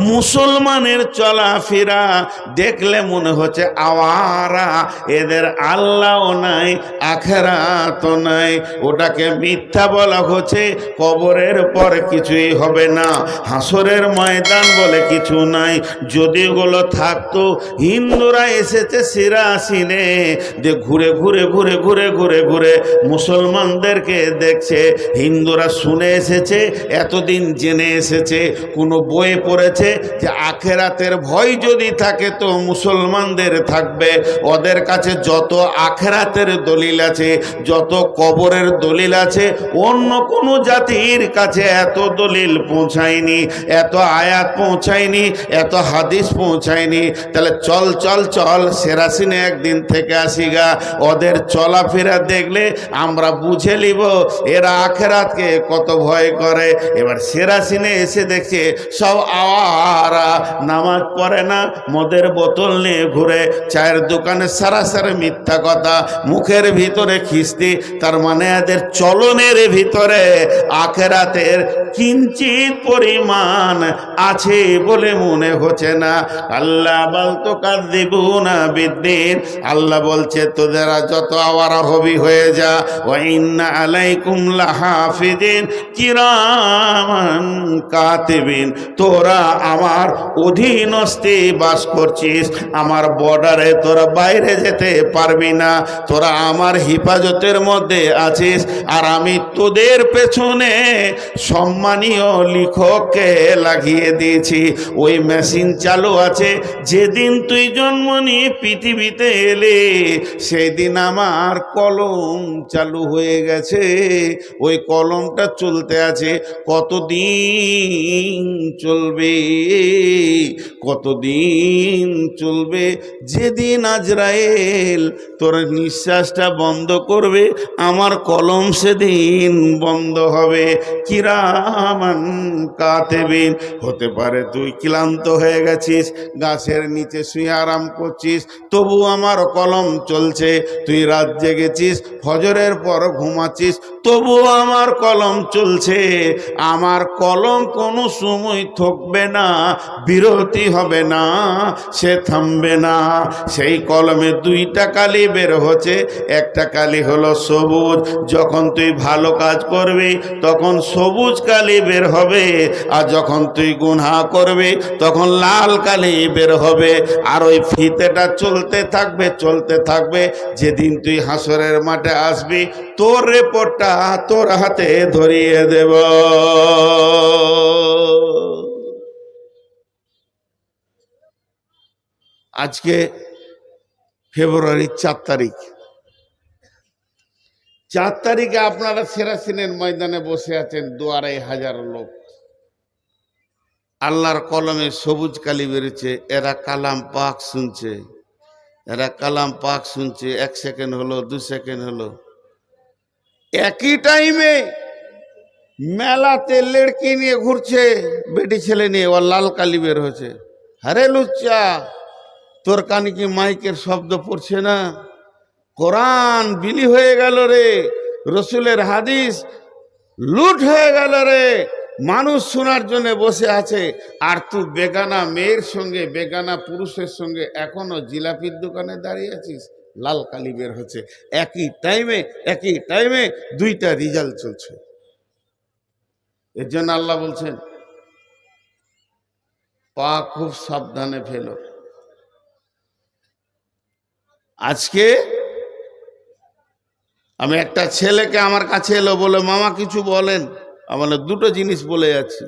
মুসলমানের চলাফেরা দেখলে মনে হচ্ছে আওয়ারা, এদের আল্লাহও নাই আখিরাতও নাই। ওটাকে মিথ্যা বলা হচ্ছে। কবরের পর কিছুই হবে না, হাসরের ময়দান বলে কিছু নাই। যদি ওগুলো থাকতো, হিন্দুরা এসেছে সিরাসিনে যে ঘুরে ঘুরে ঘুরে ঘুরে ঘুরে ঘুরে মুসলমানদেরকে দেখছে। হিন্দুরা শুনে এসেছে, এতদিন জেনে এসেছে, কোনো বই পড়েছে যে আখেরাতের ভয় যদি থাকে তো মুসলমানদের থাকবে। ওদের কাছে যত আখেরাতের দলিল আছে, যত কবরের দলিল আছে, অন্য কোনো জাতির কাছে এত দলিল পৌঁছায়নি, এত আয়াত পৌঁছায়নি, এত হাদিস পৌঁছায়নি। তাহলে চল চল চল সেরাসিনে একদিন থেকে আসিগা। ওদের চলাফেরা দেখলে আমরা বুঝে নিব এরা আখেরাতকে কত ভয় করে। এবার সেরাসিনে এসে দেখছে সব আওয়ারা, নামাজ পড়ে না, মদের বোতল নিয়ে ঘুরে, চায়ের দোকানে সারাসারি মিথ্যা কথা, মুখের ভিতরে খিস্তি। তার মানে এদের চলনের ভিতরে আখেরাতের কিঞ্চিত পরিমাণ আছে বলে মনে হচ্ছে না। আল্লাহ বলতো কাযিবুনা বিদ্দিন, আল্লাহ বলছে তোদেরা যত আওয়ারা হবি হয়ে যা। ওয়া ইন্না আলাইকুম লাহাফিজিন কিরামান কাতিবিন, তোরা আমার অধীনস্থে বাস করছিস, আমার বর্ডারে তোরা বাইরে যেতে পারবি না, তোরা আমার হেফাজতের মধ্যে আছিস। আর আমি তোদের পেছনে সম্মানীয় লিখককে লাগিয়ে দিয়েছি। ওই মেশিন চালু আছে। যেদিন তুই জন্ম নিয়ে পৃথিবীতে এলে সেই দিন আমার কলম চালু হয়ে গেছে। ওই কলমটা চলতে আছে। কতদিন চলবে, কতদিন চলবে? যেদিন আজরাইল তোর নিঃশ্বাসটা বন্ধ করবে, আমার কলম সেদিন বন্ধ হবে। কিরামান কাতিবিন, হতে পারে তুই ক্লান্ত হয়ে গেছিস, গাছের নিচে শুয়ে আরাম করছিস, তবু আমার কলম চলছে। তুই রাত জেগেছিস, ফজরের পর ঘুমাচ্ছিস, তবু আমার কলম চলছে। আমার কলম কোনো সময় থকবে না, বিরতি হবে না, সে থামবে না। সেই কলমে দুইটা কালি বের হচ্ছে। একটা কালি হলো সবুজ, যখন তুই ভালো কাজ করবি তখন সবুজ কালি বের হবে, আর যখন তুই গুনাহ করবি তখন লাল কালি বের হবে। আর ওই ফিতেটা চলতে থাকবে, চলতে থাকবে। যেদিন তুই হাসরের মাঠে আসবি, তোর রিপোর্টটা তোর হাতে ধরিয়ে দেব। আজকে ফেব্রুয়ারির 4 তারিখ। 4 তারিখে আপনারা সেরাসিনের ময়দানে বসে আছেন, 2,500 লোক। আল্লাহর কলমে সবুজ কালি বেরোচ্ছে। এরা কালাম পাক শুনছে, এরা কালাম পাক শুনছে। 1 সেকেন্ড হলো, 2 সেকেন্ড হলো। একই টাইমে মেলাতে লড়কি নিয়ে ঘুরছে, বেটি ছেলে নিয়ে, ও লাল কালি বের হচ্ছে। আরে লুচ্চা, তোর কানে কি মাইকের শব্দ পড়ছে না? কোরআন বিলি হয়ে গেল রে, রসুলের হাদিস লুট হয়ে গেল রে। মানুষ শোনার জন্য বসে আছে, আর তুই বেগানা মেয়ের সঙ্গে, বেগানা পুরুষের সঙ্গে এখনো জিলাপির দোকানে দাঁড়িয়ে আছিস। লাল কালি বের হচ্ছে। একই টাইমে দুইটা রেজাল্ট চলছে। এর জন্য আল্লাহ বলছেন পা খুব সাবধানে ফেলো। আজকে আমি একটা ছেলেকে আমার কাছে এলো, বলে মামা কিছু বলেন। আমার দুটো জিনিস বলে যাচ্ছি,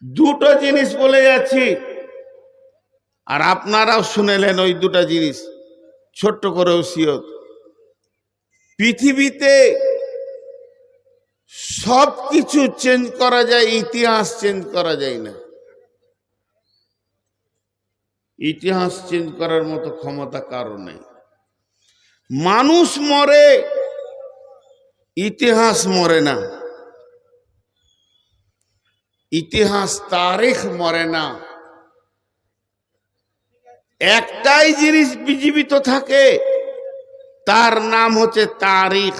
দুটো জিনিস বলে যাচ্ছি, আর আপনারাও শুনেলেন ওই দুটো জিনিস। ছোট্ট করে ওসিয়ত। পৃথিবীতে সব কিছু চেঞ্জ করা যায়, ইতিহাস চেঞ্জ করা যায় না। ইতিহাস চেঞ্জ করার মতো ক্ষমতা কারো নেই। মানুষ মরে, ইতিহাস মরে না। ইতিহাস তারিখ মরে না। একটাই জিনিস জীবিত থাকে, তার নাম হচ্ছে তারিখ।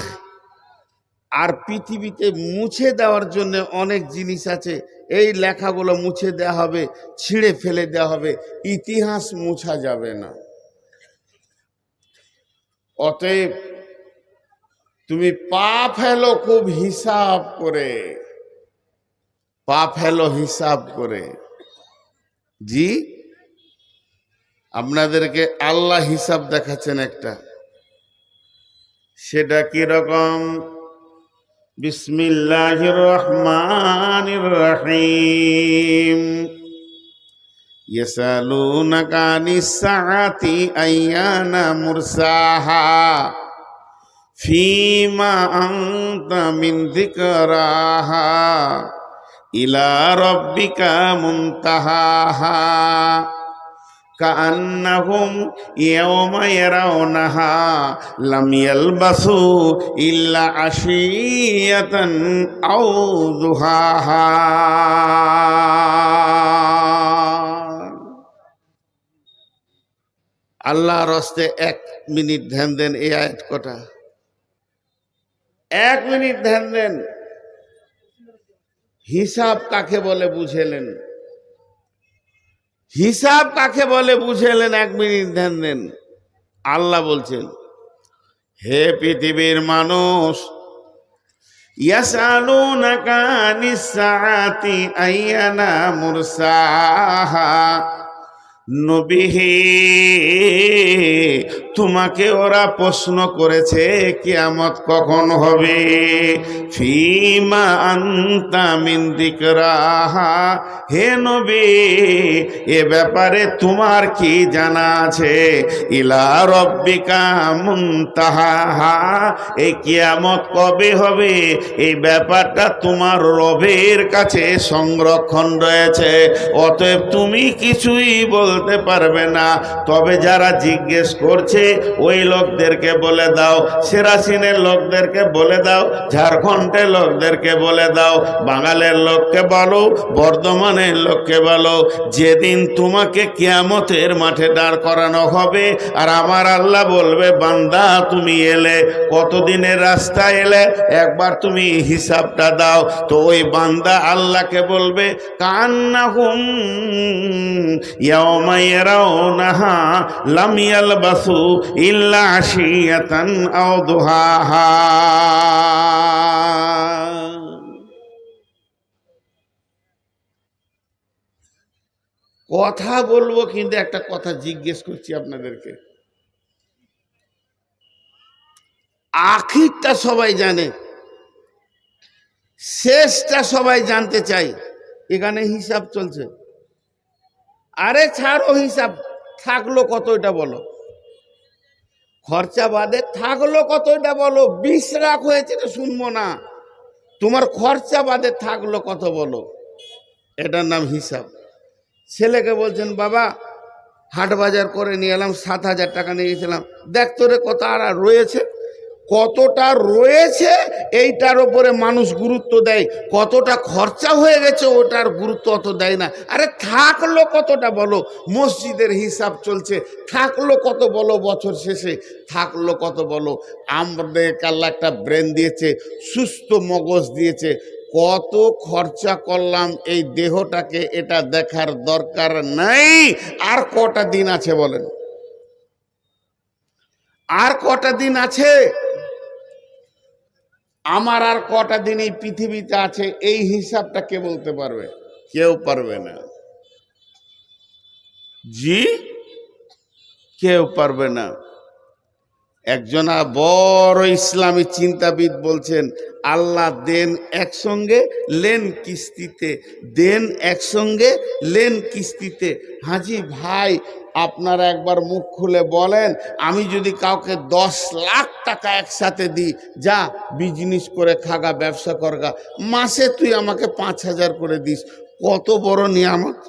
আর পৃথিবীতে মুছে দেওয়ার জন্য অনেক জিনিস আছে। এই লেখাগুলো মুছে দেওয়া হবে, ছিঁড়ে ফেলে দেওয়া হবে, ইতিহাস মুছা যাবে না। অতএব তুমি পা ফেলো খুব হিসাব করে, পা ফেলো হিসাব করে। জি, আপনাদেরকে আল্লাহ হিসাব দেখাচ্ছেন একটা, সেটা কি রকম? বিসমিল্লাহির রহমানির রহিম। ইয়াসালুনাকা আনিস সাআতি আইয়ানা মুরসাহা ফীমা আনতা মিন যিকরাহা ইলা রাব্বিকা মুনতাহাহা কাআন্নাহুম ইয়াওমা ইয়ারাউনাহা লাম ইয়ালবাসু ইল্লা আশিয়াতান আও দুহাহা। আল্লাহর রাস্তে 1 মিনিট ধ্যান দেন। এই আয়াত কটা? 1 মিনিট ধ্যান দেন। হিসাব কাকে বলে বুঝেলেন? হিসাব কাকে বলে বুঝেলেন? 1 মিনিট ধ্যান দেন। আল্লাহ বলছেন, হে পৃথিবীর মানুষ, ইয়াসালুনাকা আনিস সাআতি আইয়ানা মুরসাহা, নবী হে, তোমাকে ওরা প্রশ্ন করেছে কিয়ামত কখন হবে। ফীমা আনতা মিন যিকরাহা, হে নবী এ ব্যাপারে তোমার কি জানা আছে? ইলা রাব্বিকা মুনতাহাহা, এই কিয়ামত কবে হবে এই ব্যাপারটা তোমার রবের কাছে সংরক্ষণ রয়েছে। অতএব তুমি কিছুই বলতে পারবে না। তবে যারা জিজ্ঞেস করছে ওই লোকদেরকে বলে দাও, সেরাসিনের লোকদেরকে বলে দাও, ঝাড়খণ্ডের লোকদেরকে বলে দাও, বাঙালের লোককে বলো, বর্ধমানের লোককে বলো, যেদিন তোমাকে কিয়ামতের মাঠে দাঁড় করানো হবে আর আমার আল্লাহ বলবে, বান্দা তুমি এলে, কতদিনের রাস্তা এলে, একবার তুমি হিসাবটা দাও। তো ওই বান্দা আল্লাহকে বলবে, কান্নাহুম ইয়াওমা ইয়ারাউনাহা লাম ইয়ালবাসু ইল্লা আশিয়াতান আও দুহাহা। কথা বলবো, কিন্তু একটা কথা জিজ্ঞেস করছি আপনাদেরকে। আখিরটা সবাই জানে, শেষটা সবাই জানতে চাই। এখানে হিসাব চলছে। আরে ছাড়ো হিসাব, থাকলো কত এটা বলো। খরচা বাদে থাকলো কত এটা বলো। 20 লাখ হয়েছে এটা শুনবো না, তোমার খরচা বাদে থাকলো কত বলো। এটার নাম হিসাব। ছেলেকে বলছেন, বাবা হাট বাজার করে নিয়ে এলাম, 7,000 টাকা নিয়ে গেছিলাম, দেখ তোরে কত আর রয়েছে। কতটা রয়েছে এইটার ওপরে মানুষ গুরুত্ব দেয়, কতটা খরচা হয়ে গেছে ওটার গুরুত্ব অত দেয় না। আরে থাকলো কতটা বলো। মসজিদের হিসাব চলছে, থাকলো কত বলো। বছর শেষে থাকলো কত বলো। আমাদের আল্লাহ একটা ব্রেন দিয়েছে, সুস্থ মগজ দিয়েছে, কত খরচা করলাম এই দেহটাকে, এটা দেখার দরকার নাই। আর কটা দিন আছে বলেন? আর কটা দিন আছে? আমার আর কটা দিন এই পৃথিবীতে আছে, এই হিসাবটা কে বলতে পারবে? কেউ পারবে না। জি, কেউ পারবে না। একজনা বড় ইসলামী চিন্তাবিদ বলছেন, আল্লাহ দেন একসঙ্গে, লেন কিস্তিতে, দেন একসঙ্গে, লেন কিস্তিতে। হাজি ভাই, আপনারা একবার মুখ খুলে বলেন, আমি যদি কাউকে 10 লাখ টাকা একসাথে দিই, যা বিজনেস করে খাগা, ব্যবসা করগা, মাসে তুই আমাকে 5,000 করে দিস, কত বড় নিয়ামত।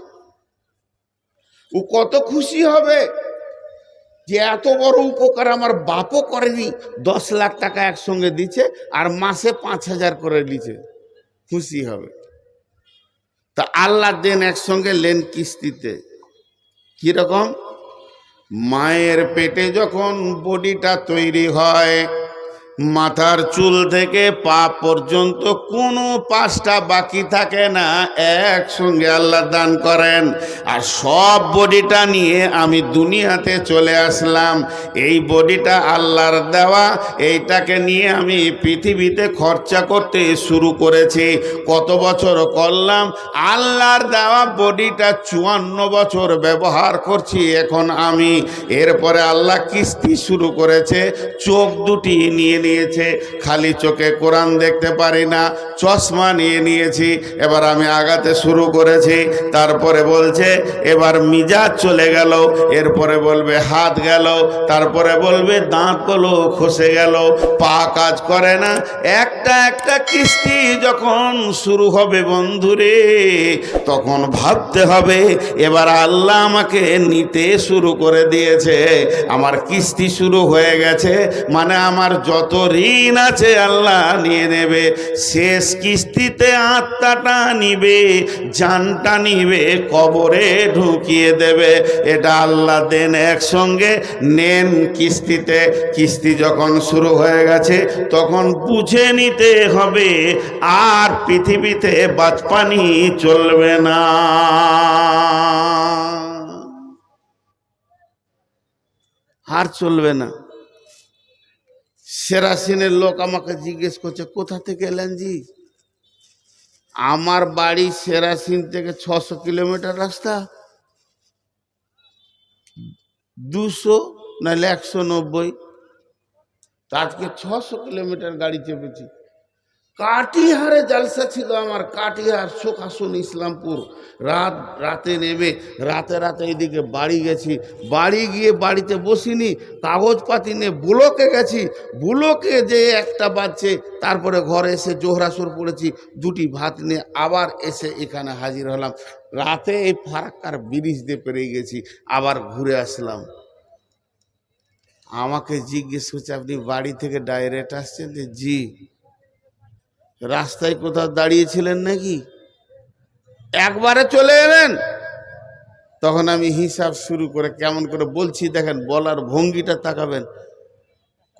ও কত খুশি হবে যে এত বড় উপকার আমার বাপও করেনি। 10 লাখ টাকা একসঙ্গে দিচ্ছে আর মাসে 5,000 করে দিচ্ছে, খুশি হবে। তা আল্লাহ দেন একসঙ্গে, লেন কিস্তিতে। কিরকম? মায়ের পেটে যখন বডিটা তৈরি হয়, মাথার চুল থেকে পা পর্যন্ত কোনো পাঁচটা বাকি থাকে না, একসঙ্গে আল্লাহ দান করেন। আর সব বডিটা নিয়ে আমি দুনিয়াতে চলে আসলাম। এই বডিটা আল্লাহর দেওয়া, এইটাকে নিয়ে আমি পৃথিবীতে খরচা করতে শুরু করেছি। কত বছর করলাম? আল্লাহর দেওয়া বডিটা 54 বছর ব্যবহার করছি এখন আমি। এরপরে আল্লাহ কিস্তি শুরু করেছে, চোখ দুটি নিয়ে নিয়েছে, খালি চোখে কোরআন দেখতে পারি না, চশমা নিয়ে নিয়েছি। এবার আমি আগাতে শুরু করেছি। তারপরে বলছে এবার মিজাজ চলে গেল, এরপরে বলবে হাত গেল, তারপরে বলবে দাঁতগুলো খসে গেল, পা কাজ করে না। একটা একটা কিস্তি যখন শুরু হবে বন্ধুরে, তখন ভাবতে হবে এবার আল্লাহ আমাকে নিতে শুরু করে দিয়েছে, আমার কিস্তি শুরু হয়ে গেছে, মানে আমার যত ঋণ আছে আল্লাহ নিয়ে নেবে। শেষ কিস্তিতে আত্মাটা নিবে, জানটা নিবে, কবরে ঢুকিয়ে দেবে। এটা আল্লাহ দেন একসঙ্গে, নেন কিস্তিতে। কিস্তি যখন শুরু হয়ে গেছে তখন বুঝে নিতে হবে আর পৃথিবীতে বাঁচপানি চলবে না। আর চলবে না। সেরাসিনের লোক আমাকে জিজ্ঞেস করছে কোথা থেকে এলেন জি? আমার বাড়ি সেরাসিন থেকে 600 কিলোমিটার রাস্তা, 200 নাহলে 190, আজকে 600 কিলোমিটার গাড়ি চেপেছি। কাটিহারে জালসা ছিল আমার, কাটিহার শোকাসন ইসলামপুর। রাতে নেমে রাতে এইদিকে বাড়ি গেছি। বাড়ি গিয়ে বাড়িতে বসিনি, কাগজপাতি নিয়ে ব্লকে গেছি। ব্লকে যে একটা বাজছে, তারপরে ঘরে এসে জোহরাসুর পড়েছি, দুটি ভাত নিয়ে আবার এসে এখানে হাজির হলাম। রাতে এই ফারাক্কার ব্রিজ দিয়ে পেরিয়ে গেছি, আবার ঘুরে আসলাম। আমাকে জিজ্ঞেস করছে আপনি বাড়ি থেকে ডাইরেক্ট আসছেন? জি। রাস্তায় কোথাও দাঁড়িয়েছিলেন নাকি? একবারে চলে এলেন? তখন আমি হিসাব শুরু করে কেমন করে বলছি দেখেন, বলার ভঙ্গিটা তাকাবেন।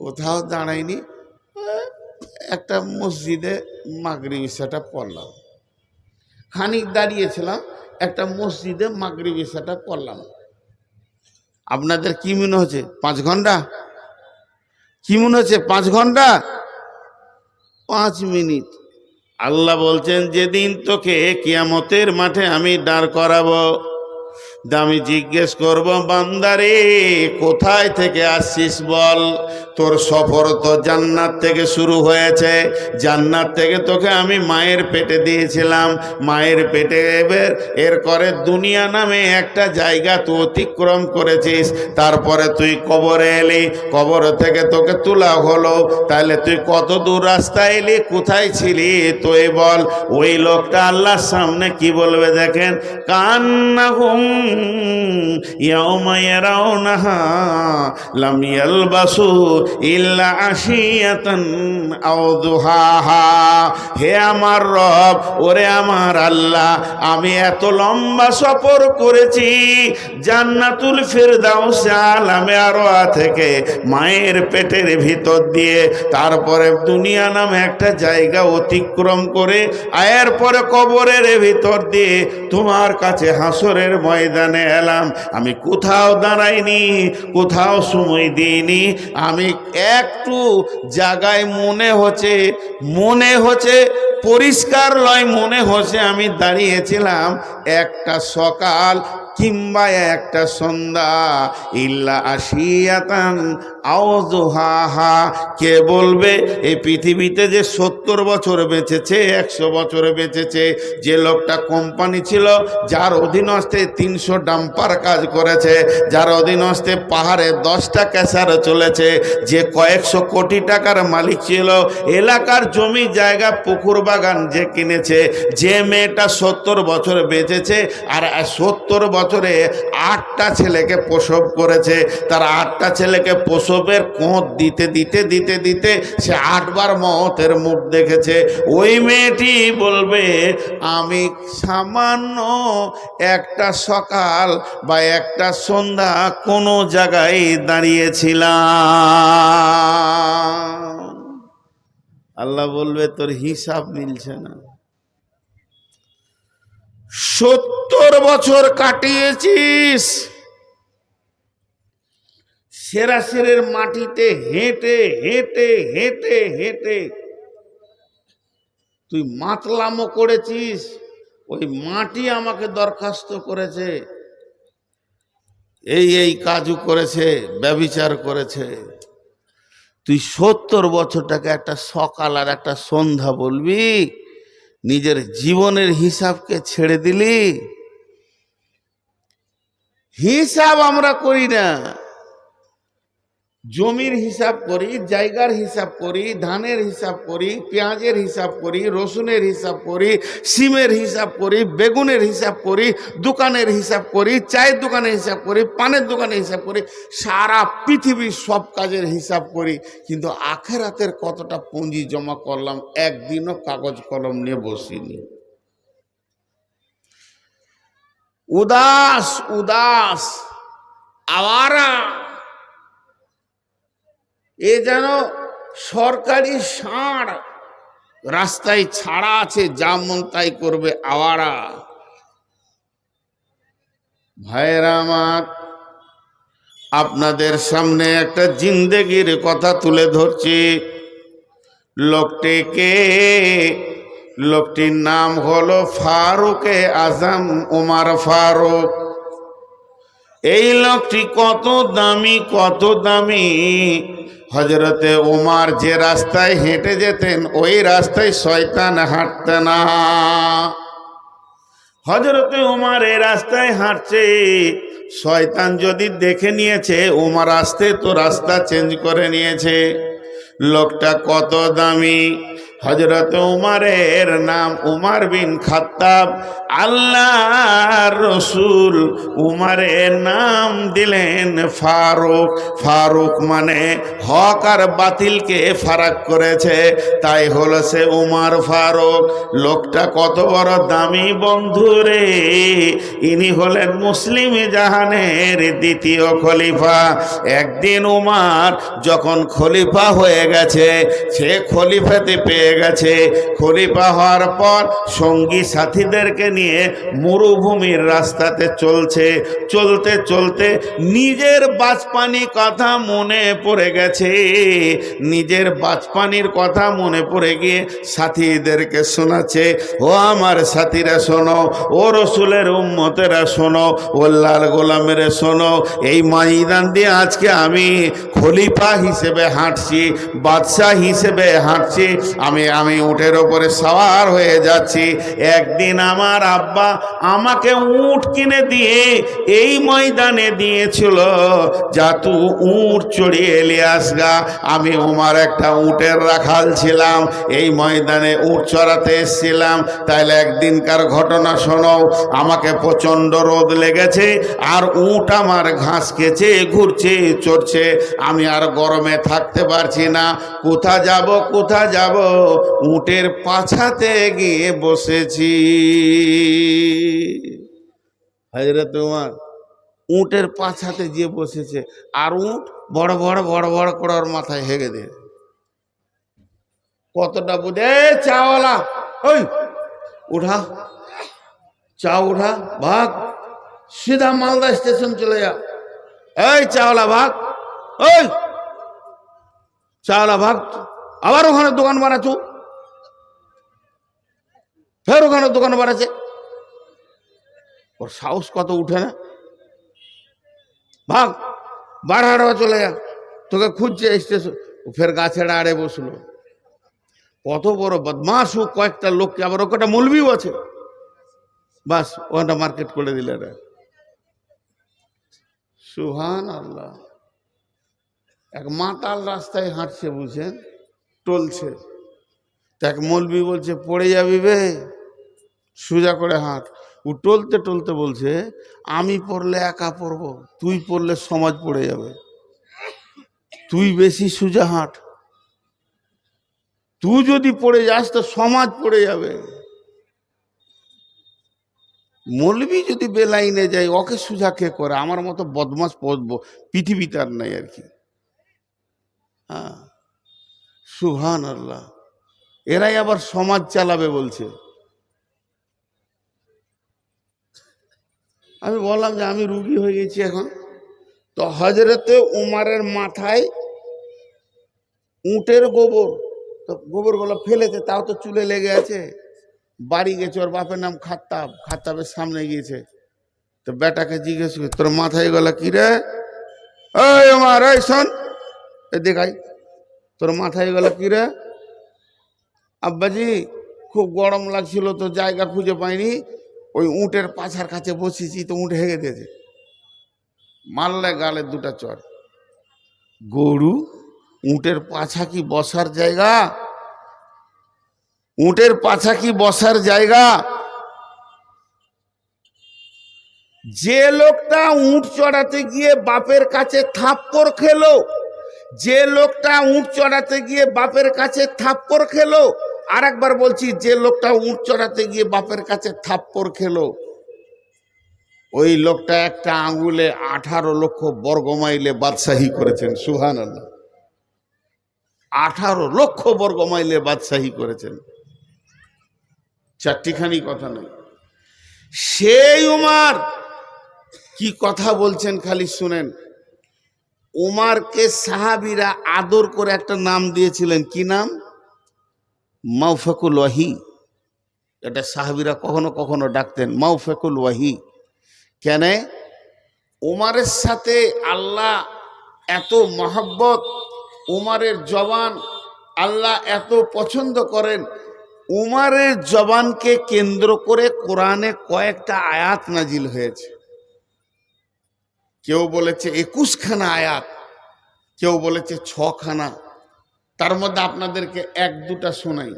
কোথাও দাঁড়াইনি, একটা মসজিদে মাগরিব ইশাটা পড়লাম। খানিক দাঁড়িয়েছিলাম, একটা মসজিদে মাগরিব ইশাটা পড়লাম। আপনাদের কি মনে হচ্ছে 5 ঘন্টা? কি মনে হচ্ছে 5 ঘন্টা? 5 মিনিট। আল্লাহ বলছেন যেদিন তোকে কিয়ামতের মাঠে আমি দাঁড় করাবো, আমি জিজ্ঞেস করব বান্দারে কোথায় থেকে আসছিস বল। তোর সফর তো জান্নাত থেকে শুরু হয়েছে। জান্নাত থেকে তোকে আমি মায়ের পেটে দিয়েছিলাম, মায়ের পেটে এর করে দুনিয়া নামে একটা জায়গা তুই অতিক্রম করেছিস। তারপরে তুই কবরে এলি, কবর থেকে তোকে তোলা হলো। তাহলে তুই কত দূর রাস্তা এলি, কোথায় ছিলি তুই বল। ওই লোকটা আল্লাহর সামনে কি বলবে দেখেন, কান্নাহুম ইয়াউমা ইয়ারাউনাহা লাম ইয়ালবাসু ইল্লা আশিয়াতান আও দুহাহা। হে আমার রব, ওরে আমার আল্লাহ, আমি এত লম্বা সফর করেছি জান্নাতুল ফিরদাউস আলামে আরওয়া থেকে মায়ের পেটের ভিতর দিয়ে, তারপরে দুনিয়া নামে একটা জায়গা অতিক্রম করে আয়ের পরে কবরের ভিতর দিয়ে তোমার কাছে হাসরের ময়দানে এলাম। আমি কোথাও দাঁড়াইনি, কোথাও সময় দিইনি। আমি একটু জায়গায় মনে হচ্ছে পরিষ্কার লয়, মনে হচ্ছে আমি দাঁড়িয়েছিলাম একটা সকাল কিংবা একটা সন্ধ্যা। ইল্লা আশিয়াতান আও দুহাহা। কে বলবে এই পৃথিবীতে যে 70 বছর বেঁচেছে, 100 বছর বেঁচেছে, যে লোকটা কোম্পানি ছিল, যার অধীনস্থে 300 ডাম্পার কাজ করেছে, যার অধীনস্থে পাহাড়ে 10টা ক্যাসার চলেছে, যে কয়েকশো কোটি টাকার মালিক ছিল, এলাকার জমি জায়গা পুকুর বাগান যে কিনেছে, যে মেয়েটা 70 বছর বেঁচেছে আর 70 বছরে 8টা ছেলেকে প্রসব করেছে, তার 8টা ছেলেকে প্রসবের কোঁত দিতে দিতে দিতে দিতে সে 8 বার মওতের মুখ দেখেছে। ওই মেয়েটি বলবে আমি সামান্য একটা সকাল বা একটা সন্ধ্যা কোনো জায়গায় দাঁড়িয়েছিলাম। আল্লাহ বলবে তোর হিসাব মিলছে না। 70 বছর কাটিয়েছিস সেরাসেরের মাটিতে হেঁটে হেঁটে হেঁটে হেঁটে, তুই মাতলামো করেছিস, ওই মাটি আমাকে দরখাস্ত করেছে, এই কাজু করেছে, ব্যভিচার করেছে। তুই 70 বছরটাকে একটা সকাল আর একটা সন্ধ্যা বলবি, নিজের জীবনের হিসাবকে ছেড়ে দিলি। হিসাব আমরা করি না, জমির হিসাব করি, জায়গার হিসাব করি, ধানের হিসাব করি, পেঁয়াজের হিসাব করি, রসুনের হিসাব করি, সিমের হিসাব করি, বেগুনের হিসাব করি, দোকানের হিসাব করি, চায়ের দোকানের হিসাব করি, পানের দোকানের হিসাব করি, সারা পৃথিবীর সব কাজের হিসাব করি, কিন্তু আখেরাতের কতটা পুঁজি জমা করলাম একদিনও কাগজ কলম নিয়ে বসিনি। উদাস উদাস আওয়ারা, এ যেন সরকারি ষাঁড়, রাস্তায় ছাড়া আছে, যা মন তাই করবে, আওয়ারা। ভাইরা আমার, আপনাদের সামনে একটা জিন্দেগির কথা তুলে ধরছি। লোকটিকে, লোকটির নাম হলো ফারুকে আজম, ওমর ফারুক। এই লোকটি কত দামি, কত দামি। হজরতে ওমর যে রাস্তায় হেঁটে যেতেন, ওই রাস্তায় শয়তান হাঁটতে না। হজরতে ওমর এই রাস্তায় হাঁটছে, শয়তান যদি দেখে নিয়েছে ওমর আসতে, তো রাস্তা চেঞ্জ করে নিয়েছে। লোকটা কত দামি। হজরত উমরের নাম উমর বিন খাত্তাব। আল্লাহর রসুল উমরের নাম দিলেন ফারুক। ফারুক মানে হক আর বাতিলকে ফারাক করেছে, তাই হলো সে উমর ফারুক। লোকটা কত বড় দামি বন্ধুরে, ইনি হলেন মুসলিম জাহানের দ্বিতীয় খলিফা। একদিন উমর যখন খলিফা হয়ে গেছে, সে খলিফাতে পেয়ে গেছে। খলিফা হওয়ার পর সঙ্গী সাথীদেরকে নিয়ে মরুভূমির রাস্তাতে চলছে। চলতে চলতে নিজের বাচপানি কথা মনে পড়ে গেছে। নিজের বাচপানির কথা মনে পড়ে গিয়ে সাথীদেরকে শোনাচ্ছে, ও আমার সাথীরা শোনো, ও রসুলের উম্মতেরা শোনো, ও লাল গোলামের শোনো, এই ময়দান দিয়ে আজকে আমি খলিফা হিসেবে হাঁটছি, বাদশাহ হিসেবে হাঁটছি। আমি উটের ওপরে সওয়ার হয়ে যাচ্ছি। একদিন আমার আব্বা আমাকে উট কিনে দিয়ে এই ময়দানে দিয়েছিল, যা তু উট চড়িয়ে এলিয়ে আসগা। আমি ওমর একটা উটের রাখাল ছিলাম, এই ময়দানে উট চড়াতে এসেছিলাম। তাইলে একদিনকার ঘটনা শোনো। আমাকে প্রচণ্ড রোদ লেগেছে, আর উট আমার ঘাস খেছে, ঘুরছে, চড়ছে। আমি আর গরমে থাকতে পারছি না। কোথা যাব, কোথা যাব? উটের পাছাতে গিয়ে বসেছি। হযরত ওমর উটের পাছাতে গিয়ে বসেছে, আর উট বড় বড় বড় বড় করে ওর মাথায় হেগে দে। কতটা বুঝে, চাওয়ালা, ওই উঠা, চা উঠা, ভাগ, সিধা মালদা স্টেশন চলে যা। এই চাওয়ালা ভাগ, ওই চাওয়ালা ভাগ। আবার ওখানে দোকান বানাচ্ছ, ফের ওখানে দোকান বানাচ্ছে। ওর সাহস কত উঠে না। ভাগ, বারহারা চলে যা, তোকে খুঁজছে স্টেশন। ফের গাছের আড়ে বসলো। কত বড় বদমাস ও, কয়েকটা লোককে, আবার ওটা মৌলবিও আছে, বাস ওখানটা মার্কেট করে দিলে। সুবহান আল্লাহ। এক মাতাল রাস্তায় হাঁটছে, বুঝছেন, টলছে। এক মৌলবি বলছে, পড়ে যাবি বে, সোজা করে হাঁট। ও টলতে টলতে বলছে, আমি পড়লে একা পড়বো, তুই পড়লে সমাজ পড়ে যাবে, তুই বেশি সোজা হাঁট। তুই যদি পড়ে যাস তো সমাজ পড়ে যাবে। মৌলবি যদি বেলাইনে যায়, ওকে সোজা কে করে? আমার মতো বদমাস পড়বো পৃথিবীতে আর নাই আর কি। হ্যাঁ, সুবহান আল্লাহ। এরাই আবার সমাজ চালাবে বলছে। আমি বললাম যে আমি রুগী হয়ে গেছি এখন। তো হজরতে উমারের মাথায় উটের গোবর, তো গোবরগুলো ফেলেছে, তাও তো চুলে লেগে আছে। বাড়ি গেছে, ওর বাপের নাম খাত্তাব, খাত্তাবের সামনে গিয়েছে। তো বেটাকে জিজ্ঞেস করে, তোর মাথায় গলা কি রে? ওই উমার, ওই শোন, দেখাই তোর মাথায় গলা কি রে? আব্বাজি খুব গরম লাগছিল তো জায়গা খুঁজে পাইনি, ওই উটের পাছার কাছে বসেছি তো উঠ হেগে দিয়েছে। মারলে গালে দুটা চর। গরু, উটের পাছা কি বসার জায়গা? উটের পাছা কি বসার জায়গা? যে লোকটা উট চড়াতে গিয়ে বাপের কাছে থাপ্পড় খেলো, যে লোকটা উট চড়াতে গিয়ে বাপের কাছে থাপ্পড় খেলো, আর একবার বলছি, যে লোকটা উট চড়াতে গিয়ে বাপের কাছে থাপ্পড় খেলো, ওই লোকটা একটা আঙ্গুলে 18 লক্ষ বর্গমাইলে বাদশাহী করেছেন। সুবহানাল্লাহ। 18 লক্ষ বর্গমাইলে বাদশাহী করেছেন, চারটিখানি কথা নয়। সেই উমার কি কথা বলছেন খালি শুনেন। উমারকে সাহাবীরা আদর করে একটা নাম দিয়েছিলেন, কি নাম? মাওফাকুল ওয়াহি। এটা সাহাবীরা কখনো কখনো ডাকতেন মাওফাকুল ওয়াহি। কেন? উমারের সাথে আল্লাহ এত মহব্বত, উমারের জবান আল্লাহ এত পছন্দ করেন। উমারের জবানকে কেন্দ্র করে কোরআনে কয়েকটা আয়াত নাজিল হয়েছে। কেউ বলেছে 21 খানা আয়াত, কেউ বলেছে 6 খানা। তার মধ্যে আপনাদেরকে 1-2টা শোনাই।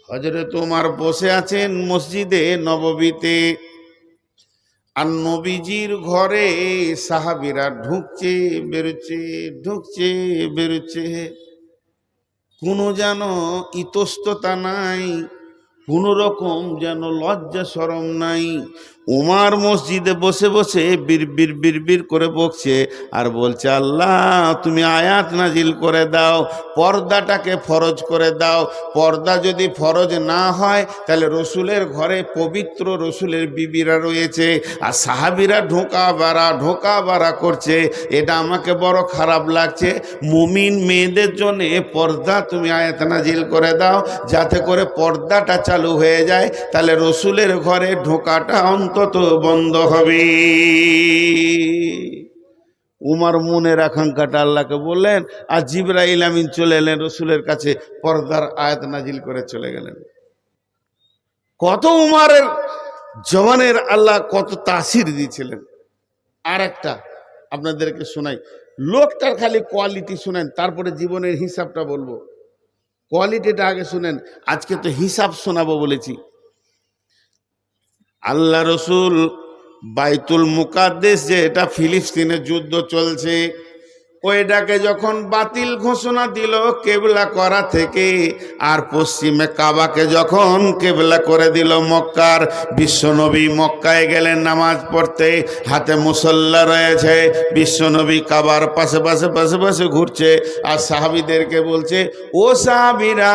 হযরত উমার বসে আছেন মসজিদে নববীতে, আর নবীজির ঘরে সাহাবীরা ঢুকছে বেরোচ্ছে, ঢুকছে বেরোচ্ছে। কোনো যেন ইতস্ততা নাই, কোনো রকম যেন লজ্জা শরম নাই। উমার মসজিদে বসে বসে বিড়বিড় বিড়বিড় করে বকছে আর বলছে, আল্লাহ তুমি আয়াত নাজিল করে দাও, পর্দাটাকে ফরজ করে দাও। পর্দা যদি ফরজ না হয় তাহলে রসুলের ঘরে পবিত্র রসুলের বিবিরা রয়েছে, আর সাহাবীরা ঢোকা বাড়া করছে। এটা আমাকে বড় খারাপ লাগছে। মুমিন মেয়েদের জন্য পর্দা তুমি আয়াত নাজিল করে দাও, যাতে করে পর্দাটা চালু হয়ে যায়, তাহলে রসুলের ঘরে ঢোকাটা অন্তত বন্ধ হবে। উমার মনের আকাঙ্ক্ষাটা আল্লাহকে বললেন, আর জিবরাইল আমিন চলে এলেন রসুলের কাছে, পর্দার আয়াত নাজিল করে চলে গেলেন। কত উমারের জওয়ানের আল্লাহ কত তাসির দিয়েছিলেন। আর একটা আপনাদেরকে শোনাই, লোকটার খালি কোয়ালিটি শুনেন, তারপরে জীবনের হিসাবটা বলবো। কোয়ালিটিটা আগে শুনেন, আজকে তো হিসাব শোনাবো বলেছি। আল্লাহ রসুল বাইতুল মুকাদ্দেস, যে এটা ফিলিস্তিনে যুদ্ধ চলছে, ওইটাকে যখন বাতিল ঘোষণা দিল কেবলা করা থেকে, আর পশ্চিমে কাবাকে যখন কেবলা করে দিল মক্কার, বিশ্বনবী মক্কায় গেলেন নামাজ পড়তে, হাতে মুসল্লা রয়েছে, বিশ্বনবী কাবার পাশে পাশে পাশে পাশে ঘুরছে, আর সাহাবীদেরকে বলছে, ও সাহাবীরা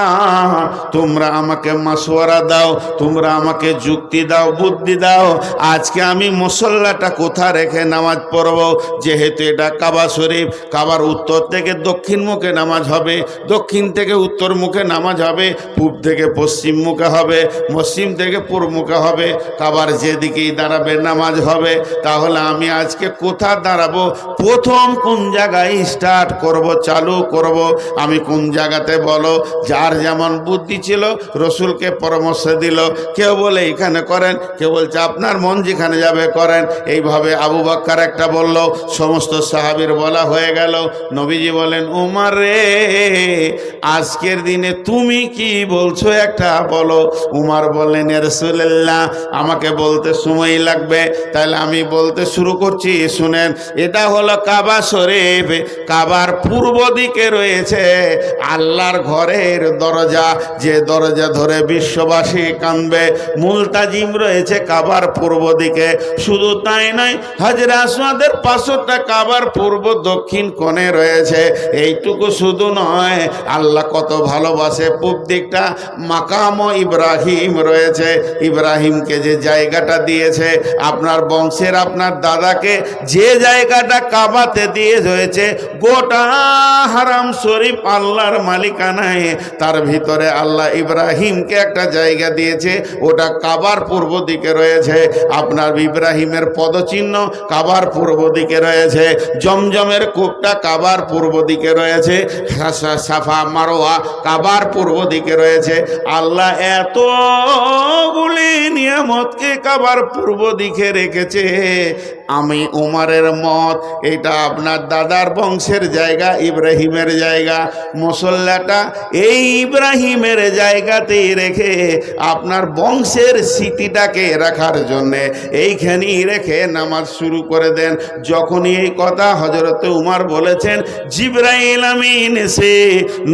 তোমরা আমাকে মাসওয়ারা দাও, তোমরা আমাকে যুক্তি দাও, বুদ্ধি দাও, আজকে আমি মুসল্লাটা কোথা রেখে নামাজ পড়ব? যেহেতু এটা কাবা শরীফ, কাবার উত্তর থেকে দক্ষিণ মুখে নামাজ হবে, দক্ষিণ থেকে উত্তর মুখে নামাজ হবে, পূব থেকে পশ্চিম মুখে হবে, পশ্চিম থেকে পূর্ব মুখে হবে, কাবার যেদিকেই দাঁড়াবে নামাজ হবে। তাহলে আমি আজকে কোথা দাঁড়াবো? প্রথম কোন জায়গায় স্টার্ট করব, চালু করব, আমি কোন জায়গাতে বলো? যার যেমন বুদ্ধি ছিল রসুলকে পরামর্শ দিল। কেউ বলে এখানে করেন, কেউ বলছে আপনার মন যেখানে যাবে করেন। এইভাবে আবু বকর একটা বলল, সমস্ত সাহাবীর বলা হয়ে গেল। নবীজি বলেন, উমর রে আজকের দিনে তুমি কি বলছো একটা বলো। উমর বললেন, ইয়া রাসূলুল্লাহ আমাকে বলতে সময় লাগবে, তাহলে আমি বলতে শুরু করছি, শুনেন। এটা হলো কাবা শরীফ, কাবার পূর্ব দিকে রয়েছে আল্লাহর ঘরের দরজা, যে দরজা ধরে বিশ্ববাসী কাঁদবে। মুলতাজিম রয়েছে কাবার পূর্ব দিকে। শুধু তাই নয়, হাজরে আসওয়াদের 500টা কাবার পূর্ব দক্ষিণ কোণে রয়েছে। এইটুকু শুধু নয়, আল্লাহ কত ভালোবাসে, পূব দিকটা মাকাম ইব্রাহিম রয়েছে। ইব্রাহিমকে যে জায়গাটা দিয়েছে, আপনার বংশের আপনার দাদাকে যে জায়গাটা কাবাতে দিয়ে হয়েছে, গোটা হারাম শরীফ আল্লাহর মালিকানায়, তার ভিতরে আল্লাহ ইব্রাহিমকে একটা জায়গা দিয়েছে, ওটা কাবার পূর্ব দিকে রয়েছে। আপনার ইব্রাহিমের পদচিহ্ন কাবার পূর্ব দিকে রয়েছে, জমজমের কূপটা কাবার পূর্ব দিকে রয়েছে, সাফা মারোয়া কাবার পূর্ব দিকে রয়েছে। আল্লাহ এতগুলি নিয়ামতকে কাবার পূর্ব দিকে রেখেছে। আমি উমারের মত, এটা আপনার দাদার বংশের জায়গা, ইব্রাহিমের জায়গা, মুসল্লাটা এই ইব্রাহিমের জায়গাতেই রেখে আপনার বংশের স্মৃতিটাকে রাখার জন্যে এইখানেই রেখে নামাজ শুরু করে দেন। যখনই এই কথা হযরত উমর বলেছেন, জিবরাইল আমিন এসে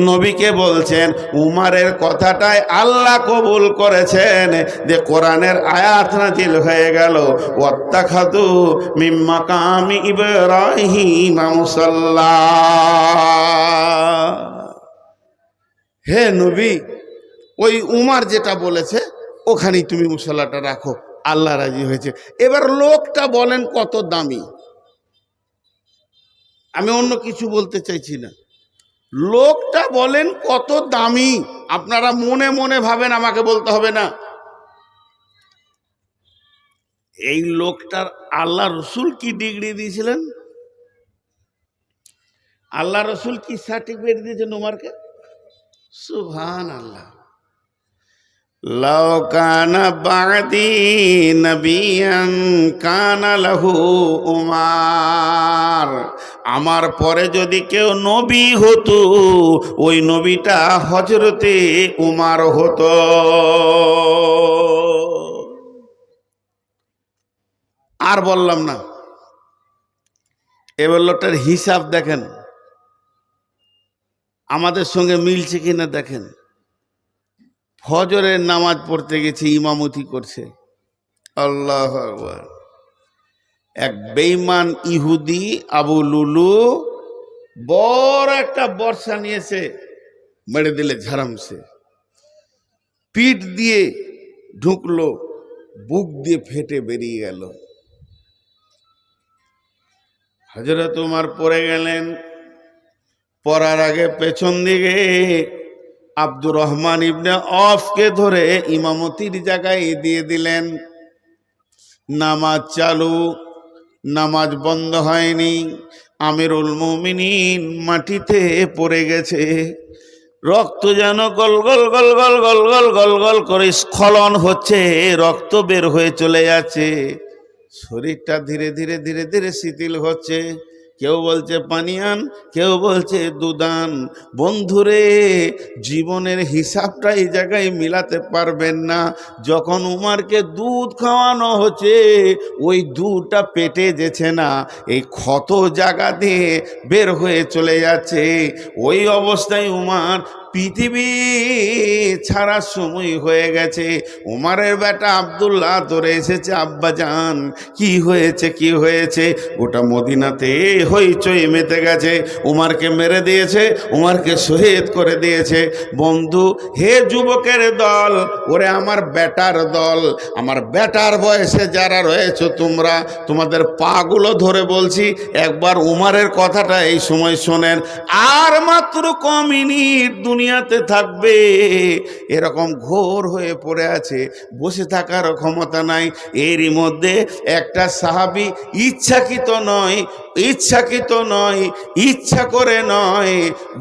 নবীকে বলছেন, উমরের কথাটাই আল্লাহ কবুল করেছেন, যে কোরআনের আয়াত নাজিল হয়ে গেল, ওয়াত্তাখাযু মিন মাকামি ইব্রাহিম মুসাল্লা। হে নবী, ওই উমর যেটা বলেছে ওখানেই তুমি মুসল্লাটা রাখো, আল্লাহ রাজি হয়েছে। এবার লোকটা বলেন কত দামি, আমি অন্য কিছু বলতে চাইছি না, লোকটা বলেন কত দামি। আপনারা মনে মনে ভাবেন, আমাকে বলতে হবে না। এই লোকটার আল্লাহ রসুল কি ডিগ্রি দিয়েছিলেন? আল্লাহ রসুল কি সার্টিফিকেট দিয়েছেন উমরকে? সুবহানাল্লাহ। লাউ কানা বাদি নবিয়ান কানা লাহু উমার, আমার পরে যদি কেউ নবী হতো, ওই নবীটা হযরতে উমর হতো। আর বললাম না। এবার লোকটার হিসাব দেখেন, আমাদের সঙ্গে মিলছে কিনা দেখেন। ফজরের নামাজ পড়তে গেছে, ইমামতি করছে, আল্লাহু আকবার। এক বেঈমান ইহুদি আবু লুলু বড় একটা বর্ষা নিয়েছে, মেরে দিলে ঝাড়ামছে, পিঠ দিয়ে ঢুকলো, বুক দিয়ে ফেটে বেরিয়ে গেল। হযরত উমর পড়ে গেলেন। পড়ার আগে পেছন দিকে আব্দুর রহমান ইবনে অফকে ধরে ইমামতির জায়গায় দিয়ে দিলেন। নামাজ চালু, নামাজ বন্ধ হয়নি। আমিরুল মুমিনিন মাটিতে পড়ে গেছে, রক্ত যেন গল গল গল গল গল গল গল গল করে স্খলন হচ্ছে, রক্ত বের হয়ে চলে যাচ্ছে, শরীরটা ধীরে ধীরে ধীরে ধীরে শিথিল হচ্ছে। কেউ বলছে পানি আন, কেউ বলছে দুধ আন। বন্ধুরে, জীবনের হিসাবটা এই জায়গায় মিলাতে পারবেন না। যখন উমরকে দুধ খাওয়ানো হচ্ছে, ওই দুধটা পেটে যেছে না, এই ক্ষত জায়গা দিয়ে বের হয়ে চলে যাচ্ছে। ওই অবস্থায় উমর পৃথিবী ছাড়া সময় হয়ে গেছে। উমরের বেটা আব্দুল্লাহ ধরে এসেছে, আব্বাজান কি হয়েছে, কি হয়েছে? গোটা মদিনাতে হইচই মেতে গেছে, উমরকে মেরে দিয়েছে, উমরকে শহীদ করে দিয়েছে। বন্ধু, হে যুবকের দল, ওরে আমার বেটার দল, আমার বেটার বয়সে যারা রয়েছে তোমরা, তোমাদের পাগুলো ধরে বলছি, একবার উমরের কথাটা এই সময় শোনেন। আর মাত্র ক মিনিট দুনিয়াতে থাকবে, এরকম ঘোর হয়ে পড়ে আছে, বসে থাকার ক্ষমতা নাই। এরই মধ্যে একটা সাহাবী ইচ্ছাকৃত নয়, ইচ্ছাকৃত নয়, ইচ্ছা করে নয়,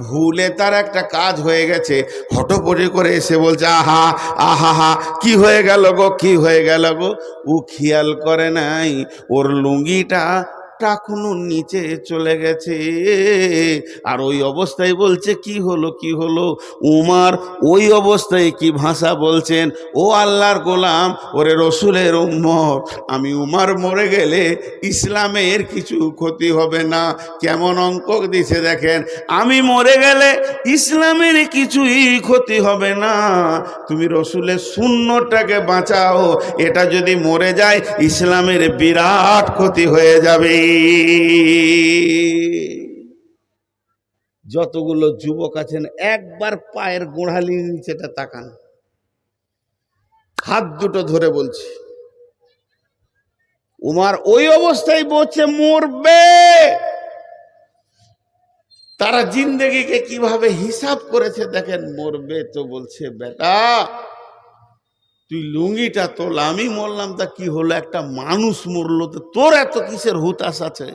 ভুলে তার একটা কাজ হয়ে গেছে, হটপটি করে এসে বলছে, আহা আহা হা, কি হয়ে গেল গো, কি হয়ে গেল গো? ও খেয়াল করে নাই ওর লুঙ্গিটা টাকনুর নিচে চলে গেছে। আর ওই অবস্থায় বলছে, কি হলো, কি হলো? উমর ওই অবস্থায় কি ভাষা বলছেন, ও আল্লাহর গোলাম, ওরে রসুলের উম্মত, আমি উমর মরে গেলে ইসলামের কিছু ক্ষতি হবে না। কেমন অঙ্ক দিছে দেখেন, আমি মরে গেলে ইসলামের কিছুই ক্ষতি হবে না, তুমি রসুলের সুন্নতটাকে বাঁচাও, এটা যদি মরে যায় ইসলামের বিরাট ক্ষতি হয়ে যাবে। যতগুলো যুবক আছেন একবার পায়ের গোড়ালি নিচেটা তাকান, হাত দুটো ধরে বলছি, উমার ওই অবস্থায় বলছে মরবে। তারা জিন্দেগিকে কিভাবে হিসাব করেছে দেখেন, মরবে তো বলছে বেটা তুই লুঙ্গিটা তোল, আমি মরলাম তা কি হলো, একটা মানুষ মরলো তো তোর এত কিসের হুতাশ আছে,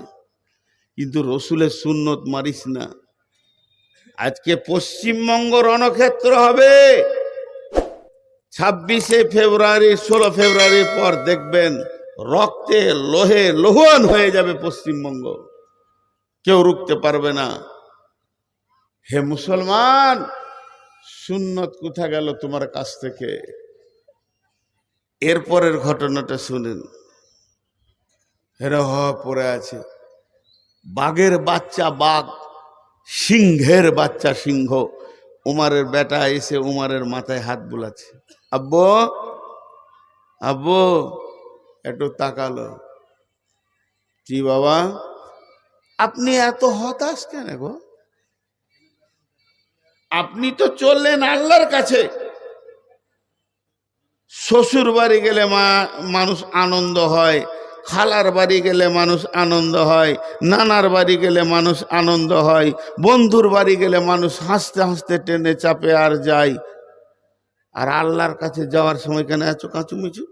কিন্তু রসুলের সুন্নত মারিস না। আজকে পশ্চিমবঙ্গ রণক্ষেত্র হবে 26শে ফেব্রুয়ারি 16 ফেব্রুয়ারির পর দেখবেন রক্তে লোহে লোহান হয়ে যাবে পশ্চিমবঙ্গ, কেউ রুখতে পারবে না। হে মুসলমান, সুন্নত কোথা গেল তোমার কাছ থেকে? এরপরের ঘটনাটা শুনেন। হেরা পড়ে আছে, বাঘের বাচ্চা বাঘ, সিংহের বাচ্চা সিংহ। উমারের বেটা এসে উমারের মাথায় হাত বুলাচ্ছে, আব্বু আব্বু একটু তাকালো। কি বাবা, আপনি এত হতাশ কেন গো? আপনি তো চললেন আল্লাহর কাছে। শ্বশুর বাড়ি গেলে মানুষ আনন্দ হয়, খালার বাড়ি গেলে মানুষ আনন্দ হয়, নানার বাড়ি গেলে মানুষ আনন্দ হয়, বন্ধুর বাড়ি গেলে মানুষ হাসতে হাসতে টেনে চাপে আর যায়। আর আল্লাহর কাছে যাওয়ার সময় কেন এত কাঁচুমিচু?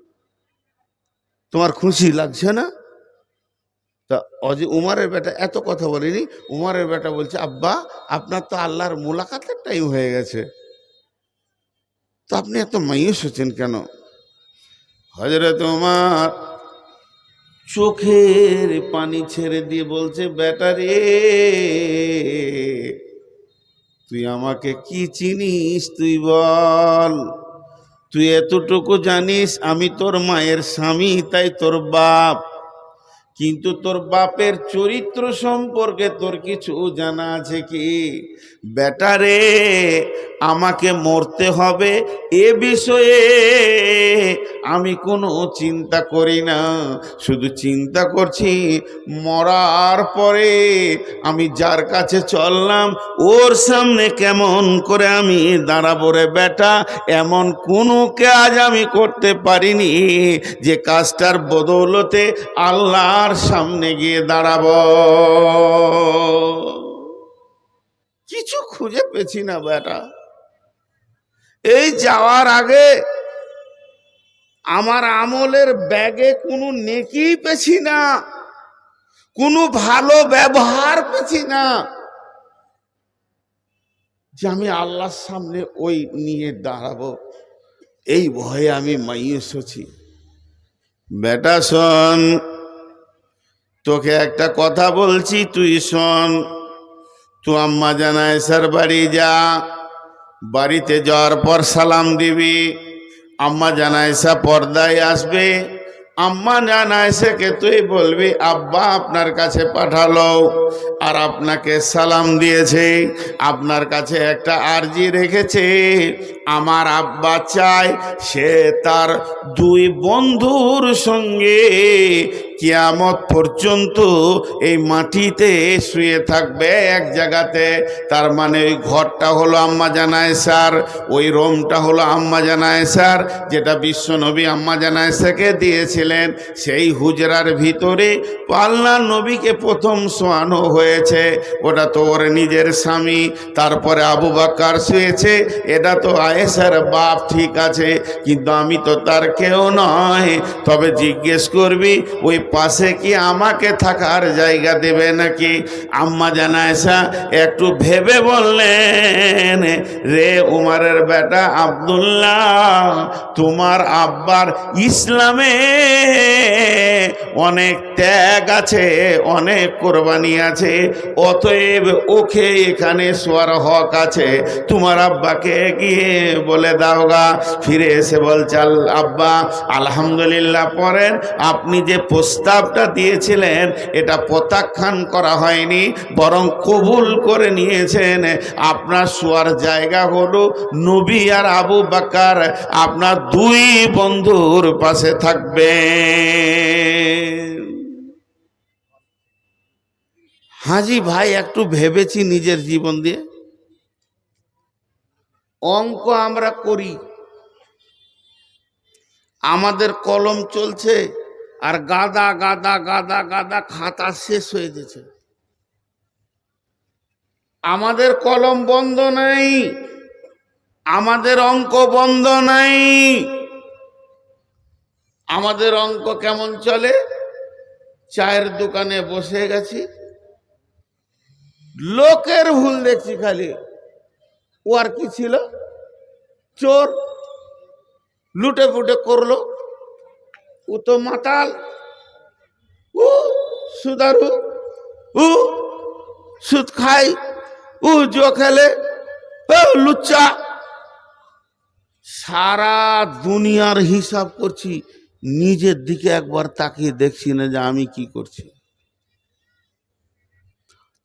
তোমার খুশি লাগছে না? তা অজি উমারের বেটা এত কথা বলেনি। উমারের বেটা বলছে, আব্বা আপনার তো আল্লাহর মোলাকাতের টাইম হয়ে গেছে, তো আপনি এত মাইয়ুস হচ্ছেন কেন? হযরত উমর চোখের পানি ছেড়ে দিয়ে বলছে, বেটা রে তুই আমাকে কি চিনিস তুই বল? তুই এতটুকু জানিস আমি তোর মায়ের স্বামী, তাই তোর বাপ, কিন্তু তোর বাপের চরিত্র সম্পর্কে তোর কিছু জানা আছে কি? বেটা রে আমাকে মরতে হবে এ বিষয়ে আমি কোনো চিন্তা করি না, শুধু চিন্তা করছি মরার পরে আমি যার কাছে চললাম ওর সামনে কেমন করে আমি দাঁড়াবো রে বেটা। এমন কোনো কাজ আমি করতে পারিনি যে কাজটার বদৌলতে আল্লাহর সামনে গিয়ে দাঁড়াবো। কিছু খুঁজে পেছি না বেটা। এই যাওয়ার আগে আমার আমলের ব্যাগে কোনো নেকি পেছি না, কোনো ভালো ব্যবহার পেছি না যে আমি আল্লাহর সামনে ওই নিয়ে দাঁড়াবো। এই ভয়ে আমি মাইয়ুস হচ্ছি। বেটা শোন, তোকে একটা কথা বলছি, তুই শোন। তুই আম্মা জান আয়েশার বাড়ি যা, বাড়িতে যাওয়ার পর সালাম দিবি। আম্মা জান আয়েশা পর্দায় আসবে, আম্মা জান আয়েশাকে তুই বলবি আব্বা আপনার কাছে পাঠালো আর আপনাকে সালাম দিয়েছে, আপনার কাছে একটা আরজি রেখেছে। আমার আব্বা চায় সে তার দুই বন্ধুর সঙ্গে কিয়ামত পর্যন্ত এই মাটিতে শুয়ে থাকবে এক জায়গাতে। তার মানে ওই ঘরটা হলো আম্মা জান আয়েশার, ওই রুমটা হলো আম্মা জান আয়েশার, যেটা বিশ্বনবী আম্মা জান আয়েশাকে দিয়েছিলেন। সেই হুজরার ভিতরে আল্লাহর নবীকে প্রথম শোয়ানো হয়েছে, ওটা তো ওর নিজের স্বামী। তারপরে আবু বকর শুয়েছে, এটা তো আয়েশার বাপ, ঠিক আছে, কিন্তু আমি তো তার কেউ নয়। তবে জিজ্ঞেস করবি ওই পাশে কি আমাকে থাকার জায়গা দেবে নাকি? আম্মা জান আয়েশা একটু ভেবে বললেন, রে উমারের বেটা আব্দুল্লাহ, তোমার আব্বার ইসলামে অনেক ত্যাগ আছে, অনেক কোরবানি আছে, অতএব ওকে এখানে শোয়ার হক আছে। তোমার আব্বাকে গিয়ে বলে দাও গা। ফিরে এসে বলছে, আব্বা আলহামদুলিল্লাহ পড়েন, আপনি যে প্রস্তাবটা দিয়েছিলেন এটা প্রত্যাখ্যান করা হয়নি, বরং কবুল করে নিয়েছেন। আপনার শোয়ার জায়গা হলো নবী আর আবু বকর, আপনার দুই বন্ধুর পাশে থাকবে। হাজি ভাই একটু ভেবেছি নিজের জীবন দিয়ে, অঙ্ক আমরা করি, আমাদের কলম চলছে আর গাদা গাদা গাদা গাদা খাতা শেষ হয়ে গেছে। আমাদের কলম বন্ধ নাই, আমাদের অঙ্ক বন্ধ নাই। আমাদের অঙ্ক কেমন চলে? চায়ের দোকানে বসে গেছি, লোকের ভুল দেখছি খালি। ও আর কি ছিল? চোর, লুটে ফুটে করলো। ও তো মাতাল, ও সুদারু, ও সুদ খায়, ও জো খেলে, ও লুচ্চা। সারা দুনিয়ার হিসাব করছি, নিজের দিকে একবার তাকিয়ে দেখছি না যে আমি কি করছি।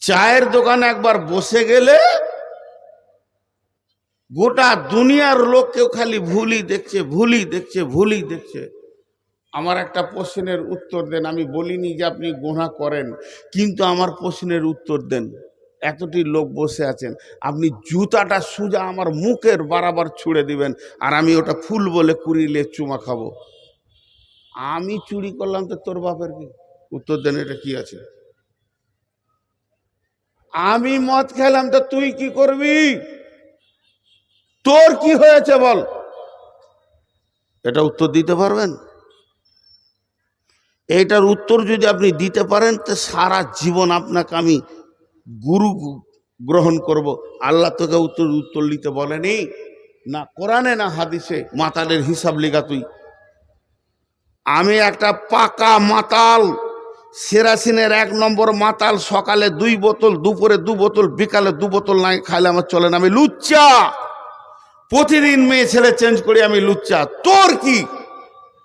চায়ের দোকানে একবার বসে গেলে গোটা দুনিয়ার লোককেও খালি ভুলই দেখছে, ভুলই দেখছে, ভুলই দেখছে। আমার একটা প্রশ্নের উত্তর দেন। আমি বলিনি যে আপনি গুনাহ করেন, কিন্তু আমার প্রশ্নের উত্তর দেন। এতটি লোক বসে আছেন, আপনি জুতাটা সোজা আমার মুখের বরাবর ছুঁড়ে দিবেন, আর আমি ওটা ফুল বলে কুড়িলে চুমা খাবো। আমি চুরি করলাম তো তোর বাপের কি? উত্তর দেন, এটা কি আছে? আমি মদ খেলাম তো তুই কি করবি? তোর কি হয়েছে বল? এটা উত্তর দিতে পারবেন? এইটার উত্তর যদি আপনি দিতে পারেন তো সারা জীবন আপনাকে আমি গুরু গ্রহণ করব। আল্লাহ তোকে উত্তর দিতে বলেনি, না কোরআনে না হাদিসে। মাতালের হিসাব লিখা তুই। আমি একটা পাকা মাতাল, সেরাসিনের 1 নম্বর মাতাল। সকালে 2 বোতল, দুপুরে 2 বোতল, বিকালে 2 বোতল না খাইলে আমার চলে না। আমি লুচ্চা, প্রতিদিন মেয়ে ছেলে চেঞ্জ করি, আমি লুচ্চা। তোর কি?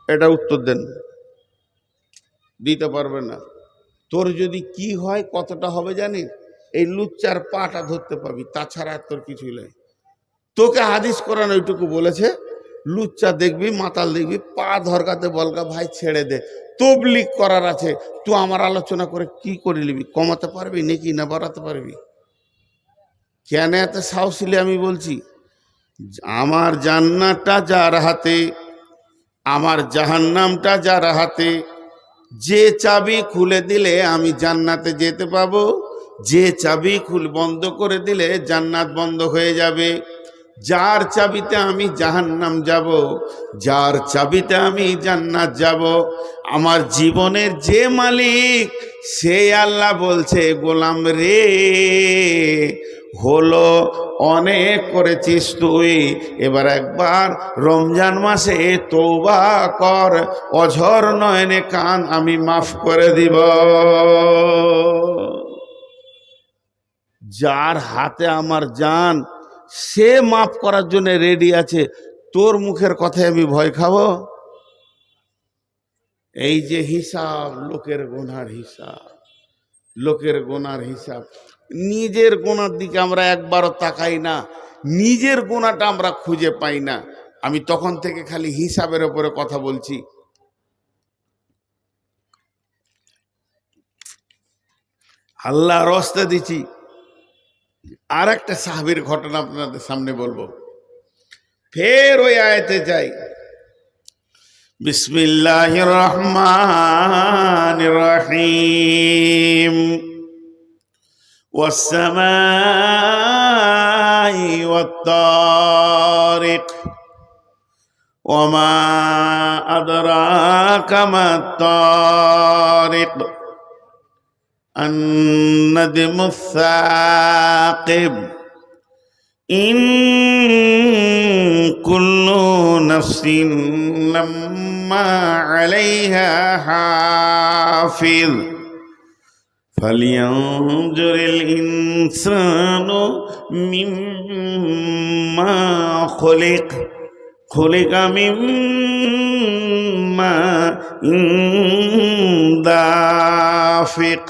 এটা উত্তর দেন। দিতে পারবে না। তোর যদি কি হয়, কতটা হবে জানিস? এই লুচ্চার পাটা ধরতে পাবি, তাছাড়া তোর কিছুই নাই। তোকে হাদিস কোরআন ওইটুকু বলেছে, লুচ্চা দেখবি, মাতাল দেখবি, পা ধরকাতে বলগা ভাই ছেড়ে দে, তবলিগ করার আছে। তুই আমার আলোচনা করে কি করে নিবি? কমাতে পারবি নাকি না বাড়াতে পারবি? কেন এত সাহসিলে আমি বলছি? আমার জান্নাতটা যার হাতে, আমার জাহান্নামটা যার হাতে। যে চাবি খুলে দিলে আমি জান্নাতে যেতে পাবো, যে চাবি বন্ধ করে দিলে জান্নাত বন্ধ হয়ে যাবে। যার চাবিতে আমি জাহান্নাম যাব, যার চাবিতে আমি জান্নাত যাব। আমার জীবনের যে মালিক, সে আল্লাহ বলছে, গোলাম রে, হলো অনেক করেছিস তুই, এবার একবার রমজান মাসে তওবা কর, অঝর নয়নে কান, আমি মাফ করে দিব। যার হাতে আমার জান, সে মাফ করার জন্য রেডি আছে। তোর মুখের কথায় আমি ভয় খাবো? এই যে হিসাব, লোকের গুনার হিসাব, লোকের গুনার হিসাব। নিজের গুনার দিকে আমরা একবারও তাকাই না, নিজের গুনাহটা আমরা খুঁজে পাই না। আমি তখন থেকে খালি হিসাবের উপরে কথা বলছি। আল্লাহর রাস্তা দিচ্ছি। আর একটা সাহাবীর ঘটনা আপনাদের সামনে বলবো, ফের ওই আয়াতে যাই। বিসমিল্লাহির রহমানির রহিম। والسماء والطارق وما أدراك ما الطارق النجم الثاقب إن كل نفس لما عليها حافظ فلينظر الإنسان مما خلق خلق من ماء دافق।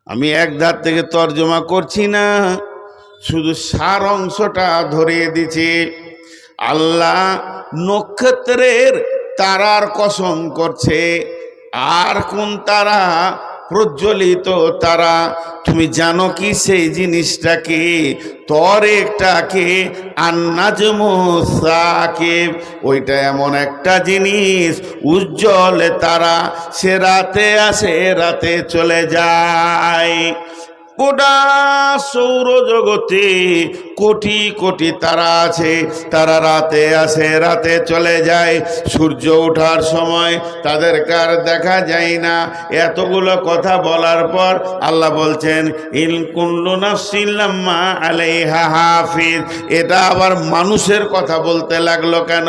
আমি এক ধার থেকে তর্জমা করছি না, শুধু সার অংশটা ধরিয়ে দিচ্ছি। আল্লাহ নক্ষত্রের তারার কসম করছে। আর কোন তারা? প্রজ্বলিত তারা। তুমি জানো কি সেই জিনিসটা কি? তরেকটাকে আন্নাজমু সাকিব, ওইটা এমন একটা জিনিস উজ্জ্বল তারা, সে রাতে আসে রাতে চলে যায়। গোটা সৌরজগতে কোটি কোটি তারা আছে, তারা রাতে আসে রাতে চলে যায়। সূর্য ওঠার সময় তাদেরকে আর দেখা যায় না। এতগুলো কথা বলার পর আল্লাহ বলছেন ইন কুল্লু নাফসিন লাম্মা আলাইহা হাফিজ। এটা আবার মানুষের কথা বলতে লাগলো কেন?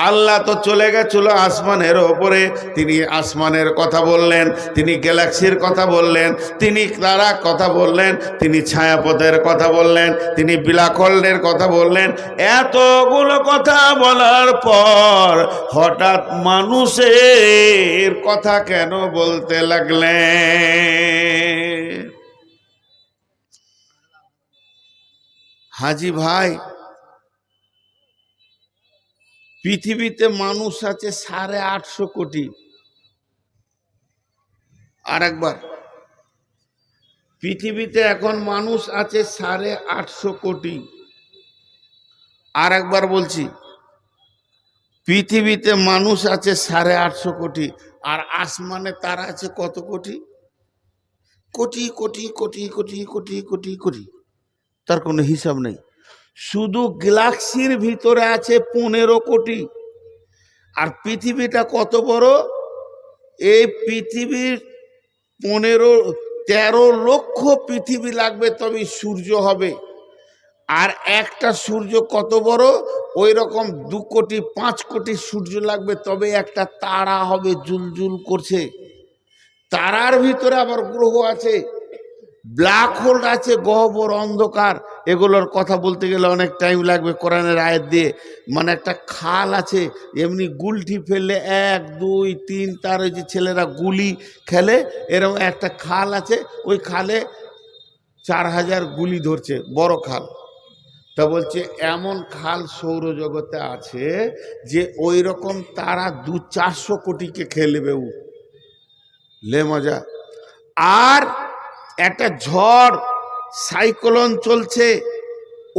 আল্লাহ তো চলে গেছিল আসমানের ওপরে, তিনি আসমানের কথা বললেন, তিনি গ্যালাক্সির কথা বললেন, তিনি তারা কথা বললেন, তিনি ছায়াপথের কথা বললেন, তিনি ব্ল্যাক হোলের কথা বললেন। এতগুলো কথা বলার পর হঠাৎ মানুষের কথা কেন বলতে লাগলেন? হাজি ভাই, পৃথিবীতে মানুষ আছে 850 কোটি। আর একবার, পৃথিবীতে এখন মানুষ আছে 850 কোটি। আর একবার বলছি, পৃথিবীতে মানুষ আছে 850 কোটি। আর আসমানে তারা আছে কত কোটি? কোটি কোটি কোটি কোটি কোটি কোটি কোটি, তার কোনো হিসাব নেই। শুধু গ্যালাক্সির ভিতরে আছে 15 কোটি। আর পৃথিবীটা কত বড়? এই পৃথিবীর 13 লক্ষ পৃথিবী লাগবে তবে সূর্য হবে। আর একটা সূর্য কত বড়? ওই রকম 2 কোটি 5 কোটি সূর্য লাগবে তবে একটা তারা হবে, জুলজুল করছে। তারার ভিতরে আবার গ্রহ আছে, ব্ল্যাক হোল আছে, গহ্বর অন্ধকার। এগুলোর কথা বলতে গেলে অনেক টাইম লাগবে কোরআনের আয়াত দিয়ে। মানে একটা খাল আছে, এমনি গুলটি ফেললে 1 2 3, তার ওই যে ছেলেরা গুলি খেলে, এরকম একটা খাল আছে, ওই খালে 4000 গুলি ধরছে, বড় খাল। তা বলছে এমন খাল সৌরজগতে আছে যে ওই রকম তারা 200-400 কোটিকে খেলবে ও, লে মজা। আর একটা ঝড় সাইক্লোন চলছে,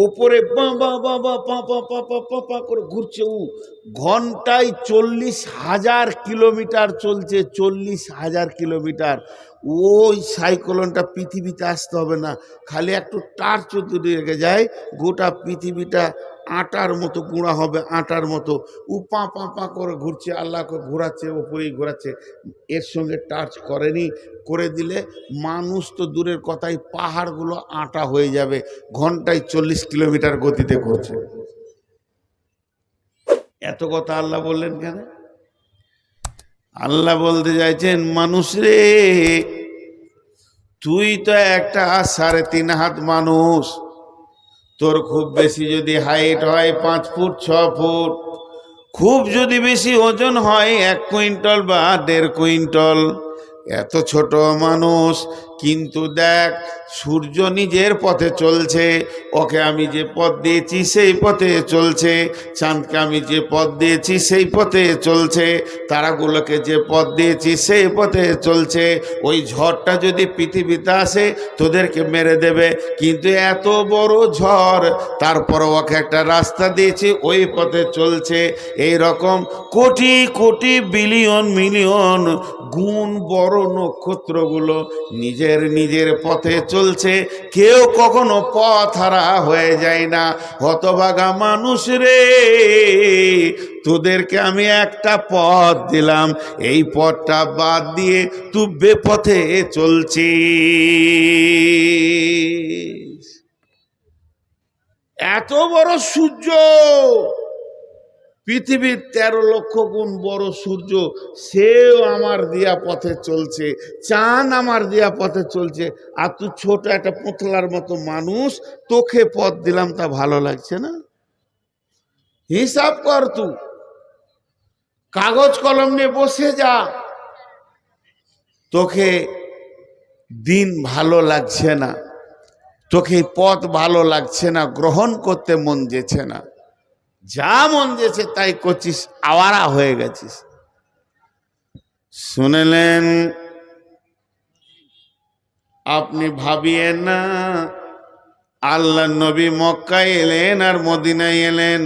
ওপরে পা পা পা পা পা পা পা পা পা পা করে ঘুরছে। ও ঘন্টায় 40,000 কিলোমিটার চলছে, 40,000 কিলোমিটার। ওই সাইক্লোনটা পৃথিবীতে আসতে হবে না, খালি একটু টার্চ যদি রেখে যায়, গোটা পৃথিবীটা আটার মতো গুঁড়া হবে, আটার মতো। ও পা পা পা করে ঘুরছে, আল্লাহকে ঘোরাচ্ছে, ওপরেই ঘোরাচ্ছে। এর সঙ্গে টাচ করেনি, করে দিলে মানুষ তো দূরের কথাই, পাহাড়গুলো আটা হয়ে যাবে। ঘন্টায় 40 কিলোমিটার গতিতে ঘুরছে। এত কথা আল্লাহ বললেন কেন? আল্লাহ বলতে চাইছেন মানুষ রে, তুই তো একটা 3.5 হাত মানুষ, তোর খুব বেশি যদি হাইট হয় 5 ফুট 6 ফুট, খুব যদি বেশি ওজন হয় 1 কুইন্টাল বা 1.5 কুইন্টাল, এত ছোট মানুষ। কিন্তু দেখ, সূর্য নিজের পথে চলছে, ওকে আমি যে পথ দিয়েছি সেই পথে চলছে। চাঁদকে আমি যে পথ দিয়েছি সেই পথে চলছে। তারাগুলোকে যে পথ দিয়েছি সেই পথে চলছে। ওই ঝড়টা যদি পৃথিবীতে আসে তোদেরকে মেরে দেবে, কিন্তু এত বড় ঝড়, তারপর ওকে একটা রাস্তা দিয়েছি, ওই পথে চলছে। এই রকম কোটি কোটি বিলিয়ন মিলিয়ন গুণ বড় নক্ষত্রগুলো নিজের পথে চলছে, কেউ কখনো পথ হারা হয়ে যায় না। হতভাগা মানুষ রে, তোদেরকে আমি একটা পথ দিলাম, এই পথটা বাদ দিয়ে তুই বেপথে চলছিস। এত বড় সূর্য, পৃথিবীর 13 লক্ষ গুণ বড় সূর্য, সেও আমার দিয়া পথে চলছে, চাঁদ আমার দিয়া পথে চলছে। আর তুই ছোট একটা পুতলার মতো মানুষ, তোকে পথ দিলাম, তা ভালো লাগছে না? হিসাব কর, তুই কাগজ কলম নিয়ে বসে যা। তোকে দিন ভালো লাগছে না, তোকে পথ ভালো লাগছে না, গ্রহণ করতে মন যেছে না, যা মন যেছে তাই করছিস, আওয়ারা হয়ে গেছিস। শুনলেন আপনি ভাবিয়েন না আল্লাহ নবী মক্কায় এলেন আর মদিনায় এলেন,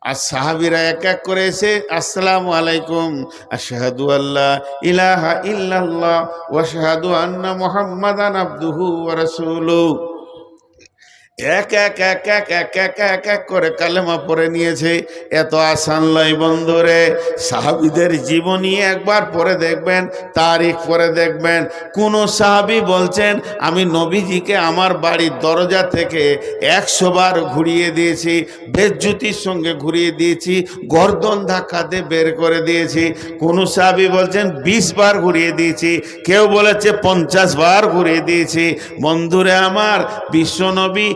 আর সাহাবীরা এক এক করে এসে আসসালামু আলাইকুম, আশহাদু আল্লা ইলাহা ইল্লাল্লাহ ওয়া আশহাদু আন্না মুহাম্মাদান আবদুহু ওয়া রাসূলুহু, এক এক এক এক এক এক এক এক করে কালেমা পড়ে নিয়েছে। এত আসান লয় বন্ধুরে। সাহাবীদের জীবনী একবার পড়ে দেখবেন, তারিখ পড়ে দেখবেন। কোন সাহাবী বলছেন আমি নবীজিকে আমার বাড়ির দরজা থেকে 100 বার ঘুরিয়ে দিয়েছি, বেজ্জুতির সঙ্গে ঘুরিয়ে দিয়েছি, গর্দন ধাক্কা দিয়ে বের করে দিয়েছি। কোন সাহাবী বলছেন 20 বার ঘুরিয়ে দিয়েছি, কেউ বলেছে 50 বার ঘুরিয়ে দিয়েছি। বন্ধুরে আমার, বিশ্বনবী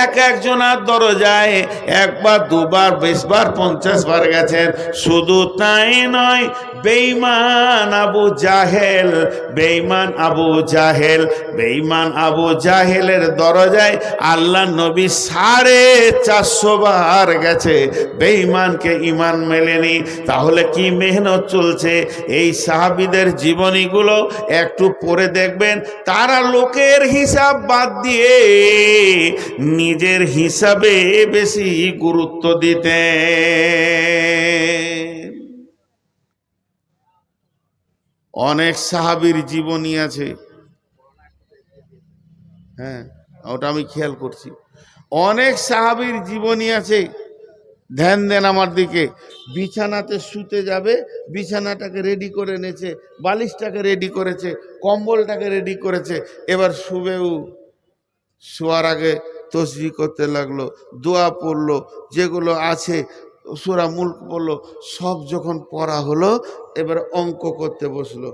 এক একজনের দরজায় একবার, দুবার, 20 বার, 50 বার গেছেন। শুধু তাই নয়, বেঈমান আবু জাহেল, বেঈমান আবু জাহেল, বেঈমান আবু জাহেলের দরজায় আল্লাহ নবী 450 বার গেছে, বেঈমানকে ঈমান মেলেনি। তাহলে কি মেহনত চলছে। এই সাহাবীদের জীবনীগুলো একটু পড়ে দেখবেন, তারা লোকের হিসাব বাদ দিয়ে নিজের হিসাবে বেশি গুরুত্ব দিতেন। অনেক সাহাবীর জীবনী আছে, হ্যাঁ ওটা আমি খেয়াল করছি। অনেক সাহাবীর জীবনী আছে, ধ্যান দেন আমার দিকে। বিছানাতে শুতে যাবে, বিছানাটাকে রেডি করে নেছে, বালিশটাকে রেডি করেছে, কম্বলটাকে রেডি করেছে। এবার শোয়ার আগে তসবিহ করতে লাগলো, দোয়া পড়লো, যেগুলো আছে সূরা মুলক পড়লো। সব যখন পড়া হলো, এবার অঙ্ক করতে বসলো।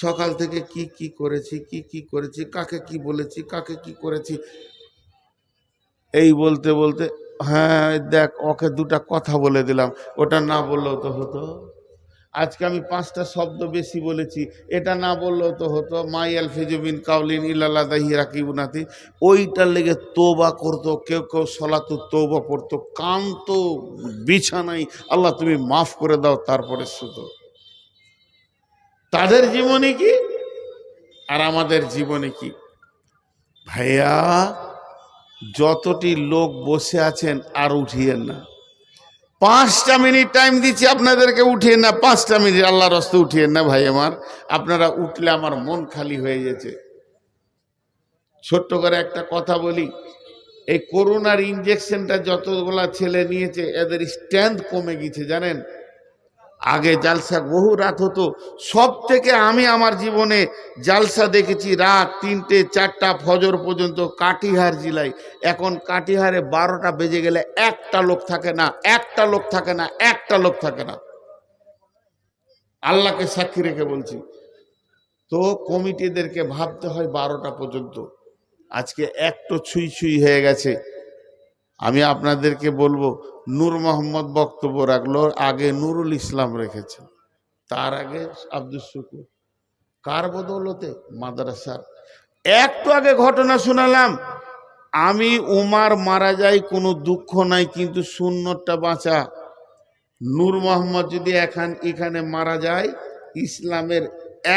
সকাল থেকে কি কি করেছি, কি কি করেছি, কাকে কি বলেছি, কাকে কি করেছি, এই বলতে বলতে, হ্যাঁ দেখ ওকে দুটা কথা বলে দিলাম, ওটা না বললেও তো হতো। আজকে আমি 5টা শব্দ বেশি বলেছি, এটা না বললেও তো হতো। মাইয়াল ফিজুবিন কাউলিন ইল্লাল্লাহি রাকিবুনাতি, ওইটার লেগে তওবা করতো। কেউ কেউ সলাতুত তওবা পড়তো, কানতো বিছানায়, আল্লাহ তুমি মাফ করে দাও, তারপরে শুতো। তাদের জীবনে কি আর আমাদের জীবনে কি? ভাইয়া, যতটি লোক বসে আছেন আর উঠিয়েন না। 5টা মিনিট টাইম দিচ্ছি আপনাদেরকে, উঠিয়ে না। 5টা মিনিট আল্লাহর রাস্তায় উঠিয়েন না ভাই আমার। আপনারা উঠলে আমার মন খালি হয়ে গেছে। ছোট্ট করে একটা কথা বলি, এই করোনার ইঞ্জেকশনটা যতগুলা ছেলে নিয়েছে, এদের স্ট্রেংথ কমে গেছে জানেন। আগে জালসা বহু রাত হতো। সব থেকে আমি আমার জীবনে জালসা দেখেছি রাত 3টে 4টা ফজর পর্যন্ত কাটিহার জেলায়। এখন কাটিহারে 12টা বেজে গেলে একটা লোক থাকে না, একটা লোক থাকে না, একটা লোক থাকে না। আল্লাহকে সাক্ষী রেখে বলছি। তো কমিটিদেরকে ভাবতে হয় 12টা পর্যন্ত। আজকে একটু ছুঁই ছুঁই হয়ে গেছে। আমি আপনাদেরকে বলবো, নূর মোহাম্মদ বক্তব্য রাখলো, আগে নুরুল ইসলাম রেখেছে, তার আগে আব্দুল শুকুর। কার বদৌলতে? মাদ্রাসার। একটু আগে ঘটনা শোনালাম। আমি উমার মারা যাই, কোনো দুঃখ নাই, কিন্তু সুন্নতটা বাঁচা। নূর মোহাম্মদ যদি এখানে মারা যায়, ইসলামের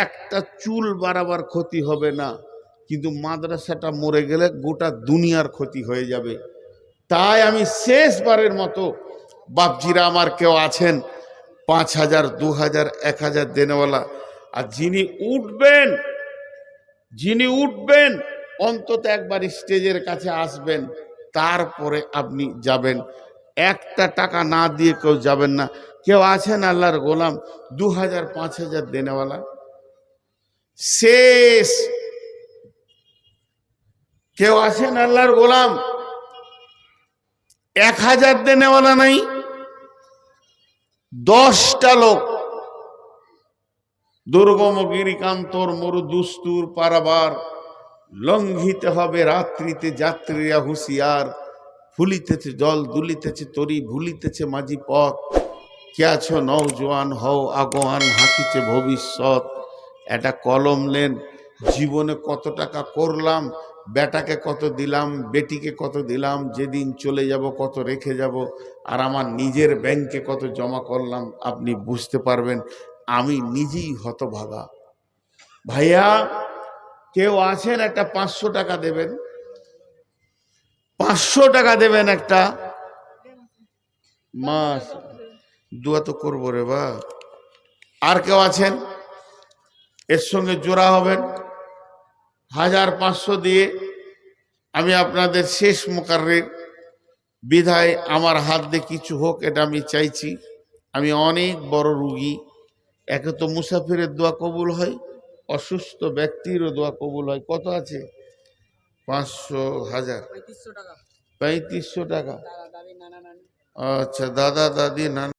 একটা চুল বাড়াবার ক্ষতি হবে না, কিন্তু মাদ্রাসাটা মরে গেলে গোটা দুনিয়ার ক্ষতি হয়ে যাবে। তাই আমি শেষবারের মতো, বাপজিরা আমার কেউ আছেন 5000, 2000, 1000 দেনেওয়ালা, আর যিনি উঠবেন অন্তত একবার স্টেজের কাছে আসবেন, তারপরে আপনি যাবেন। একটা টাকা না দিয়ে কেউ যাবেন না। কেউ আছেন আল্লাহর গোলাম 2000, 5000 দেনেওয়ালা? শেষ। কেউ আছেন আল্লাহর গোলাম 1000 দেনেওয়ালা নাই? 10টা লোক দুর্গম গিরিকান্তর মরু দুস্তুর পারাবার, লঙ্ঘিতে হবে রাত্রিতে যাত্রীরা হুঁশিয়ার, ফুলিতেছে জল, দুলিতেছে তরি, ভুলিতেছে মাঝি পথ, কে আছো নওজোয়ান হও আগোয়ান, হাঁকিছে ভবিষ্যৎ। একটা কলম নেন, জীবনে কত টাকা করলাম, বেটাকে কত দিলাম, বেটিকে কত দিলাম, যেদিন চলে যাব কত রেখে যাব, আর আমার নিজের ব্যাংকে কত জমা করলাম, আপনি বুঝতে পারবেন। আমি নিজেই হতভাগা। ভাইয়া, কেউ আছেন একটা 500 টাকা দেবেন, 500 টাকা দেবেন একটা মাস, দোয়া তো করবো রে বা। আর কেউ আছেন এর সঙ্গে জোড়া হবেন? 1500 দিয়ে আমি আপনাদের শেষ মুকাররির বিধায় আমার হাত দিয়ে কিছু হোক, এটা আমি চাইছি। আমি অনেক বড় রুগী, একে তো মুসাফিরের দোয়া কবুল হয়, অসুস্থ ব্যক্তিরও দোয়া কবুল হয়। কত আছে? 500, 1000, 3500 টাকা। আচ্ছা, দাদা দাদি নানা